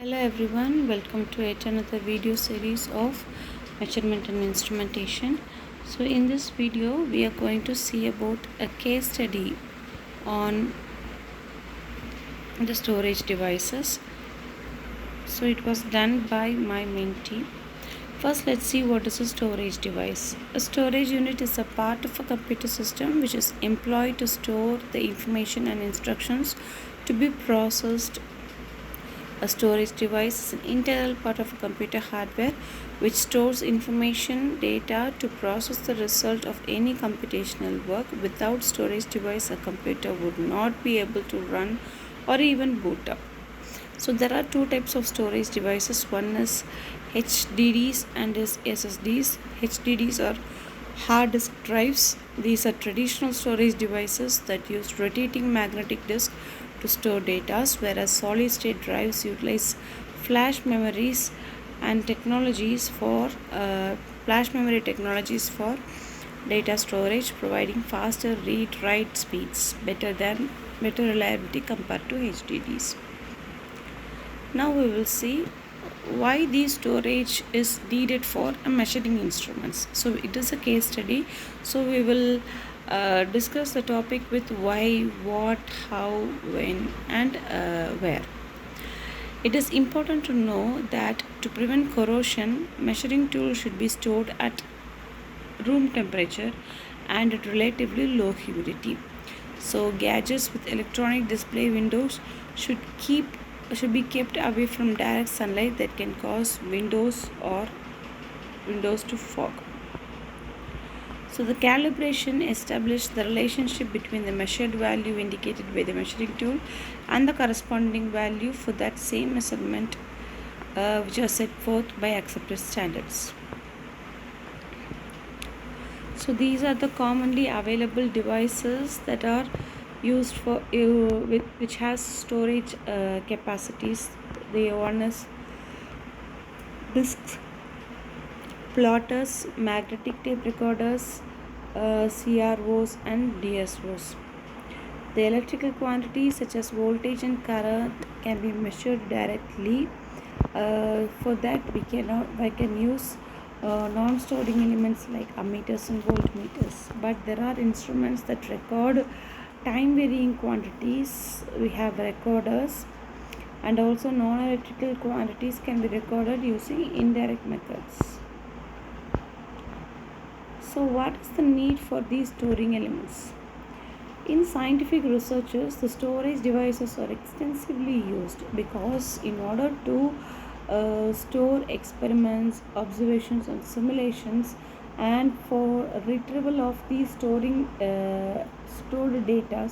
Hello everyone, welcome to yet another video series of measurement and instrumentation. So in this video we are going to see about a case study on the storage devices. So it was done by my mentee. First, let's see what is a storage device. A storage unit is a part of a computer system which is employed to store the information and instructions to be processed. A storage device is an integral part of a computer hardware which stores information, data to process the result of any computational work. Without storage device, a computer would not be able to run or even boot up. So there are two types of storage devices. One is HDDs and is SSDs. HDDs are hard disk drives. These are traditional storage devices that use rotating magnetic disk to store data, whereas solid state drives utilize flash memories and technologies for flash memory technologies for data storage, providing faster read write speeds, better reliability compared to HDDs. Now we will see why the storage is needed for measuring instruments. So it is a case study. So we will discuss the topic with why, what, how, when, and where. It is important to know that to prevent corrosion, measuring tools should be stored at room temperature and at relatively low humidity. So gadgets with electronic display windows should be kept away from direct sunlight that can cause windows to fog. So the calibration establishes the relationship between the measured value indicated by the measuring tool and the corresponding value for that same measurement which are set forth by accepted standards. So these are the commonly available devices that are used for which has storage capacities. The one is discs, plotters, magnetic tape recorders, CROs and DSOs. The electrical quantities such as voltage and current can be measured directly. For that we can use non-storing elements like ammeters and voltmeters, but there are instruments that record time varying quantities. We have recorders, and also non-electrical quantities can be recorded using indirect methods. So what is the need for these storing elements? In scientific researches, the storage devices are extensively used because in order to store experiments, observations and simulations, and for retrieval of these stored data,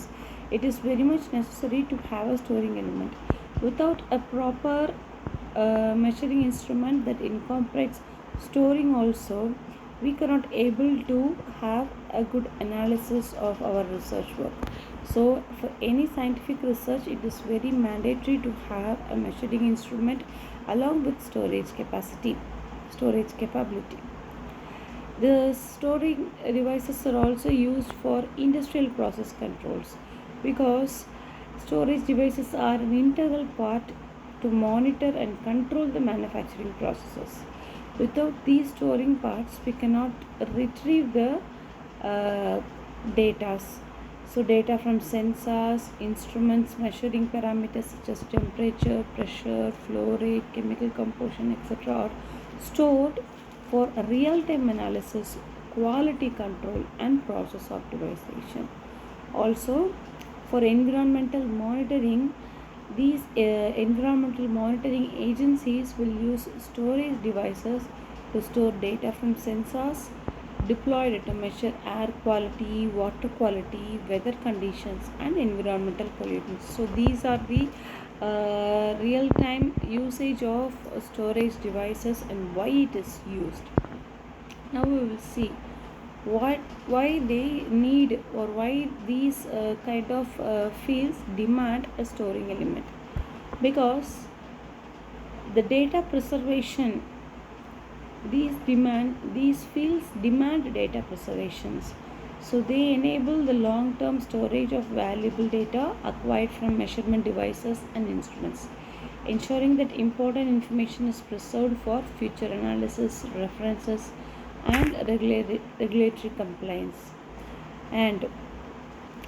it is very much necessary to have a storing element. Without a proper measuring instrument that incorporates storing also, we cannot able to have a good analysis of our research work. So for any scientific research, it is very mandatory to have a measuring instrument along with storage capability. The storing devices are also used for industrial process controls because storage devices are an integral part to monitor and control the manufacturing processes. Without these storing parts, we cannot retrieve the data. So data from sensors, instruments measuring parameters such as temperature, pressure, flow rate, chemical composition, etc. are stored for real-time analysis, quality control and process optimization. Also, for environmental monitoring, these environmental monitoring agencies will use storage devices to store data from sensors deployed to measure air quality, water quality, weather conditions and environmental pollutants. So these are the real-time usage of storage devices and why it is used. Now we will see why they need or why these kind of fields demand a storing element, because the data preservation, these fields demand data preservations. So they enable the long-term storage of valuable data acquired from measurement devices and instruments. ensuring that important information is preserved for future analysis, references, and regulatory compliance. And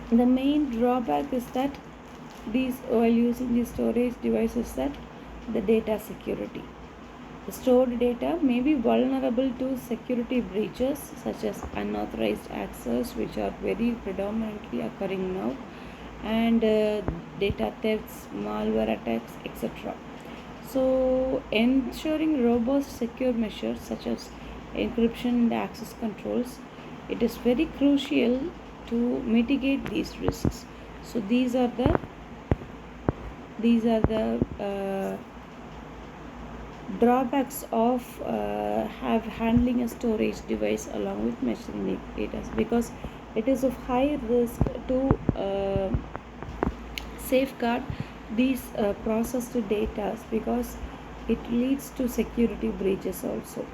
the main drawback is that these while using these storage devices, that the data security. The stored data may be vulnerable to security breaches such as unauthorized access, which are very predominantly occurring now, and data thefts, malware attacks, etc. So, ensuring robust secure measures such as encryption and access controls, it is very crucial to mitigate these risks. So, these are the drawbacks of have handling a storage device along with measuring data, because it is of high risk to safeguard these processed data, because it leads to security breaches also.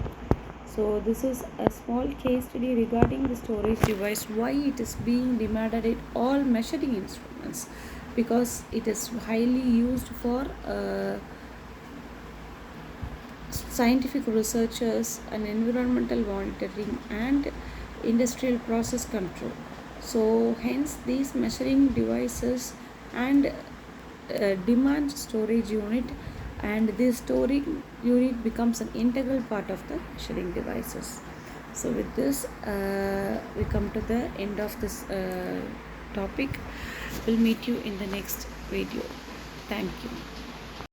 So this is a small case study regarding the storage device, why it is being demanded in all measuring instruments, because it is highly used for scientific researchers and environmental monitoring and industrial process control. So hence these measuring devices and demand storage unit, and this storage unit becomes an integral part of the measuring devices. So with this we come to the end of this topic. We'll meet you in the next video. Thank you.